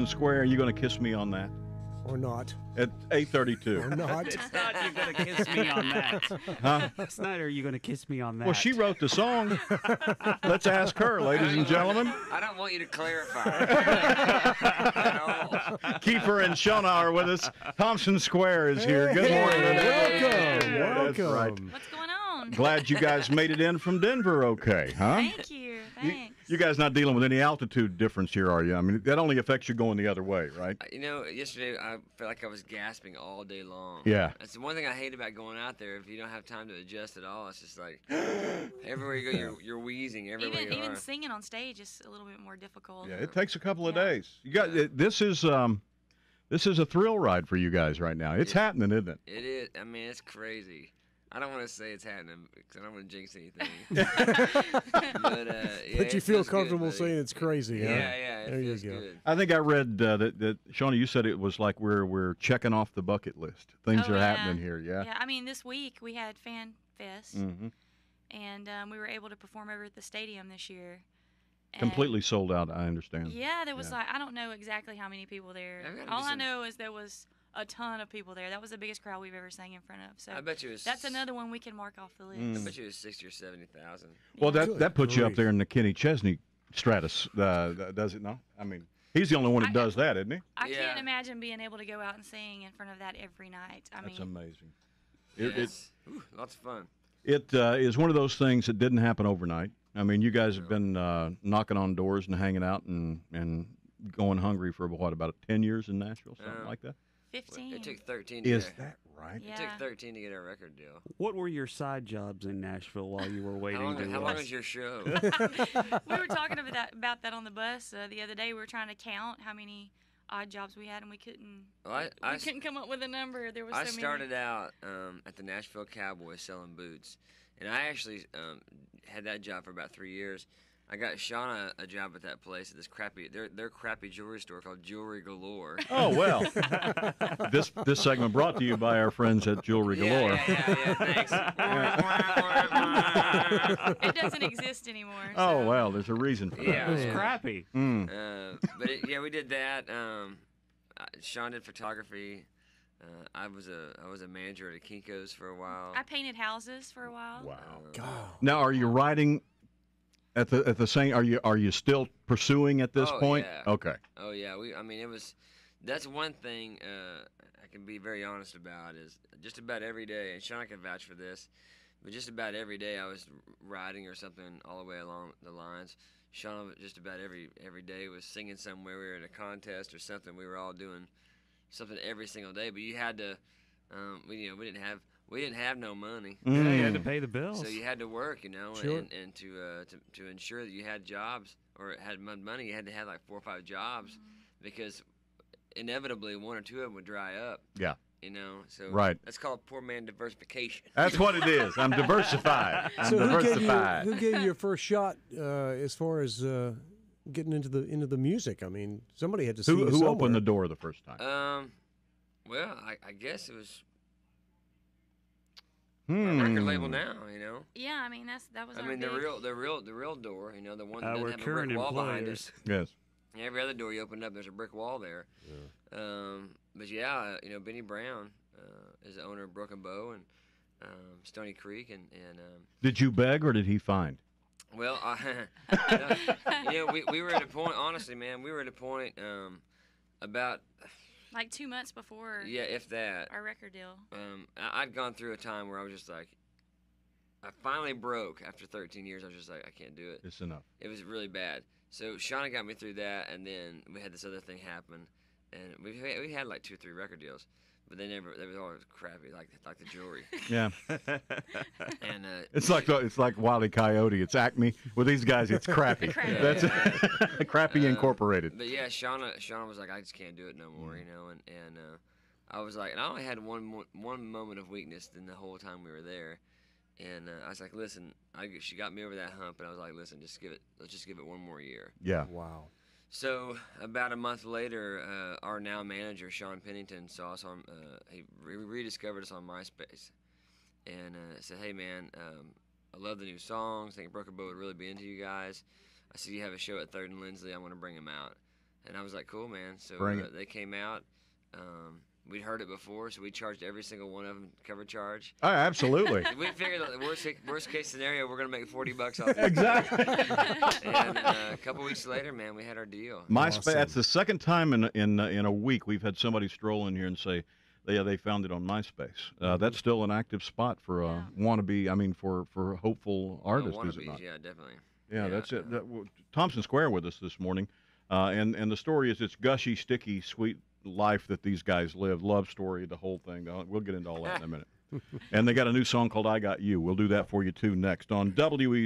Square. Are you going to kiss me on that Or not. at 8:32? Or not. It's not you're going to kiss me on that. Huh? It's not are you going to kiss me on that. Well, she wrote the song. Let's ask her, ladies and gentlemen. I don't want you to clarify. Kiefer and Shona are with us. Thompson Square is here. Good morning. Welcome. That's Welcome. right. What's going on? Glad you guys made it in from Denver okay, huh? Thank you. Thanks. You guys not dealing with any altitude difference here, are you? I mean, that only affects you going the other way, right? You know, yesterday I felt like I was gasping all day long. Yeah. That's the one thing I hate about going out there. If you don't have time to adjust at all, it's just like everywhere you go, you're wheezing everywhere you Even are. singing on stage is a little bit more difficult. Yeah, it takes a couple of Yeah. days. You got this is a thrill ride for you guys right now. It's happening, isn't it? It is. I mean, it's crazy. I don't want to say it's happening because I don't want to jinx anything. but yeah, But you it feel feels comfortable good, buddy. saying it's crazy, huh? Yeah, it There you feels go. good. I think I read that Shauna, you said it was like we're checking off the bucket list. Things Oh, are yeah. happening here, yeah. Yeah, I mean, this week we had Fan Fest, Mm-hmm. and we were able to perform over at the stadium this year. And Completely sold out, I understand. Yeah, there was Yeah. like, I don't know exactly how many people there. I've gotta All do I some- know is there was a ton of people there. That was the biggest crowd we've ever sang in front of. So I bet you it was. that's another one we can mark off the list. Mm. I bet you it was 60 or 70,000. Well, Yeah. that puts you up grief. there in the Kenny Chesney stratus, does it not? I mean, he's the only one that does that, isn't he? I Yeah. can't imagine being able to go out and sing in front of that every night. I That's mean, amazing. Yes. Ooh, lots of fun. It is one of those things that didn't happen overnight. I mean, you guys have been knocking on doors and hanging out and going hungry for what, about 10 years in Nashville, something like that? 15. It took 13 to Is get that right? Yeah. It took 13 to get our record deal. What were your side jobs in Nashville while you were waiting to How long is your show? We were talking about that on the bus the other day. We were trying to count how many odd jobs we had, and we couldn't. Well, we couldn't come up with a number. There was I so started out at the Nashville Cowboys selling boots, and I actually had that job for about 3 years. I got Shauna a job at that place at this their crappy jewelry store called Jewelry Galore. Oh, well. This segment brought to you by our friends at Jewelry Galore. Yeah, thanks. It doesn't exist anymore. Oh, so. well, there's a reason for that. Yeah. It's crappy. Mm. Yeah, we did that. Sean did photography. I was a manager at a Kinko's for a while. I painted houses for a while. Wow. God. Now, are you writing at the same? Are you still pursuing at this Oh, point? yeah. Okay. Oh yeah, I mean, it was. That's one thing I can be very honest about is just about every day, and Sean can vouch for this. But just about every day, I was writing or something all the way along the lines. Sean just about every day was singing somewhere. We were in a contest or something. We were all doing something every single day. But you had to. We didn't have no money. Yeah, you had to Mm. pay the bills. So you had to work, Sure. and to ensure that you had jobs or had money, you had to have like 4 or 5 jobs, because inevitably one or two of them would dry up. Yeah. So Right. that's called poor man diversification. That's what it is. I'm diversified. I'm So diversified. who gave you your first shot as far as getting into the music? I mean, somebody had to see you Who somewhere. opened the door the first time? Well, I guess it was Hmm. our record label now. Yeah, I mean that was. I our mean big, the real door. The one that Our doesn't have a current brick wall behind employers. us. Yes. Every other door you open up, there's a brick wall there. But yeah, Benny Brown is the owner of Broken Bow and Stony Creek, and Did you beg or did he find? well, we were at a point. Honestly, man, we were at a point about like 2 months before if that. our record deal. I'd gone through a time where I was just like, I finally broke after 13 years. I was just like, I can't do it. It's enough. It was really bad. So Shauna got me through that, and then we had this other thing happen, and we had like 2 or 3 record deals, but they was always crappy, like the jewelry. Yeah. And It's like Wile E. Coyote. It's Acme. With these guys, it's crappy. Crappy. That's Crappy Incorporated. But yeah, Shauna was like, I just can't do it no more, and I was like, and I only had one moment of weakness in the whole time we were there. And I was like, listen, she got me over that hump, and I was like, listen, let's just give it one more year. Yeah. Wow. So about a month later, our now manager, Sean Pennington, saw us on, he rediscovered us on MySpace, and said, hey man, I love the new songs, I think Broken Bow would really be into you guys. I see you have a show at 3rd and Lindsley, I want to bring him out. And I was like, cool, man. So Bring it. they came out. We'd heard it before, so we charged every single one of them cover charge. Oh, absolutely. We figured that the worst case scenario, we're gonna make $40 off it. Exactly. And a couple weeks later, man, we had our deal. MySpace. Awesome. That's the second time in a week we've had somebody stroll in here and say, "Yeah, they found it on MySpace." That's still an active spot for wannabe. I mean, for hopeful artists, is it Wannabes, not? yeah, definitely. Yeah, that's it. Thompson Square with us this morning, and the story is it's gushy, sticky, sweet life that these guys live. Love story, the whole thing. We'll get into all that in a minute. And they got a new song called "I Got You." We'll do that for you too next on WE's